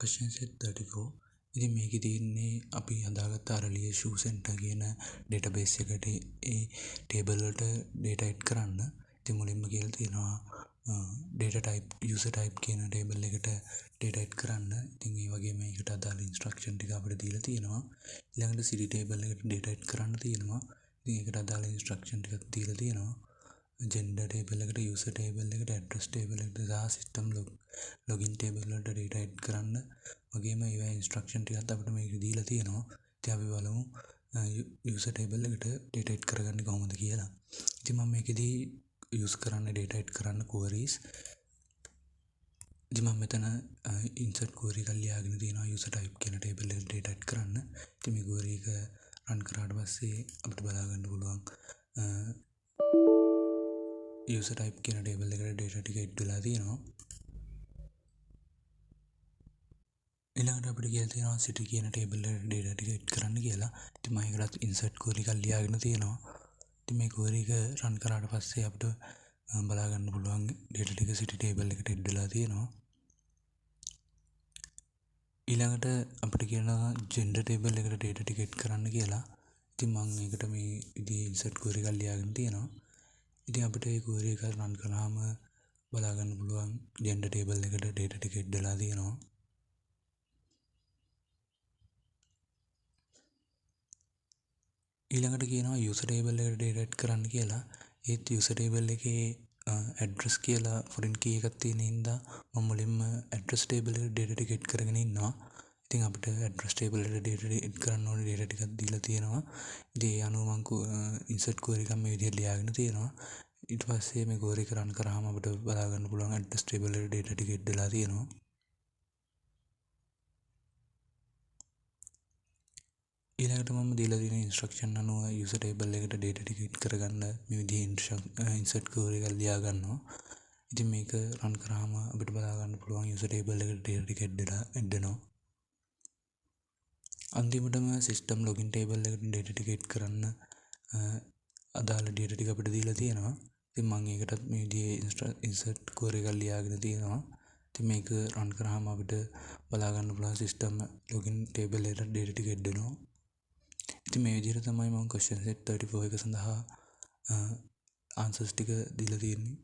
Question set 34. ඉතින් මේකේ තියෙන්නේ අපි හදාගත්ත Araliya Center කියන database එකට ඒ table වලට data add කරන්න. ඉතින් මුලින්ම කියලා තියෙනවා data type user type කියන table එකට data add කරන්න. ඉතින් ඒ වගේම ඒකට අදාළ instruction ටික අපිට දීලා තියෙනවා. ඊළඟට city table එකට data add කරන්න තියෙනවා. ඉතින් ඒකට අදාළ instruction ටිකක් දීලා තියෙනවා. gender table එකට user table එකට address table එකට සහ system login table වලට data add කරන්න වගේම ඒවා instruction ටිකක් අපිට මේක දීලා තියෙනවා. ඉතින් අපි බලමු user table එකට data add කරගන්නේ කොහොමද කියලා. ඉතින් මම මේකෙදී use කරන්න data add කරන්න queries. ඉතින් මම මෙතන insert query එකක් ලියාගෙන තියෙනවා user type කියන table එකට data add කරන්න. ඉතින් මේ query එක run කරාට පස්සේ අපිට බලා ගන්න පුළුවන් user type කියන table එකට data ටික add වෙලා තියෙනවා. ඊළඟට අපිට කියලා තියෙනවා city කියන table එකට data ටික add කරන්න කියලා. ඉතින් මම ඒකට insert query එකක් ලියාගෙන තියෙනවා. ඉතින් මේ query එක run කරාට පස්සේ අපිට බලා ගන්න පුළුවන් data ටික city table එකට add වෙලා තියෙනවා. ඊළඟට අපිට කියනවා gender table එකට data ටික add කරන්න කියලා. ඉතින් මම ඒකට මේ විදිහේ insert query එකක් ලියාගෙන තියෙනවා. ඉතින් අපිට මේ query එක run කරාම බලා ගන්න පුළුවන් gender table එකට data ටික add වෙලා තියෙනවා. ඊළඟට කියනවා user table එකට data add කරන්න කියලා. ඒත් user table එකේ address කියලා foreign key එකක් තියෙන හින්දා මම මුලින්ම address table එකට data ටික add කරගෙන ඉන්නවා. ඉතින් අපිට address table එකට data add කරන්න ඕනේ data ටිකක් දීලා තියෙනවා. ඉතින් ඒ අනුව මම insert query එකක් මේ විදිහට ලියාගෙන තියෙනවා. ඊට පස්සේ මේ query එක run කරාම අපිට බලා ගන්න පුළුවන් address table එකට data ටික add වෙලා තියෙනවා. ඊළඟට මම දීලා තියෙන instruction අනුව user table එකට data ටික add කරගන්න මේ විදිහේ insert query එකක් ලියා ගන්නවා. ඉතින් මේක run කරාම අපිට බලා ගන්න පුළුවන් user table එකට data ටික add වෙනවා. අන්තිමටම system login table එකට data ටික add කරන්න අදාළ data ටික අපිට දීලා තියෙනවා. ඉතින් මම ඒකටත් මේ විදිහේ insert query එකක් ලියාගෙන තියෙනවා. ඉතින් මේක run කරාම අපිට බලා ගන්න පුළුවන් system login table එකට data ටික add වෙනවා. ඉතින් මේ විදිහට තමයි මම question set 34 එක සඳහා answers ටික දීලා තියෙන්නේ.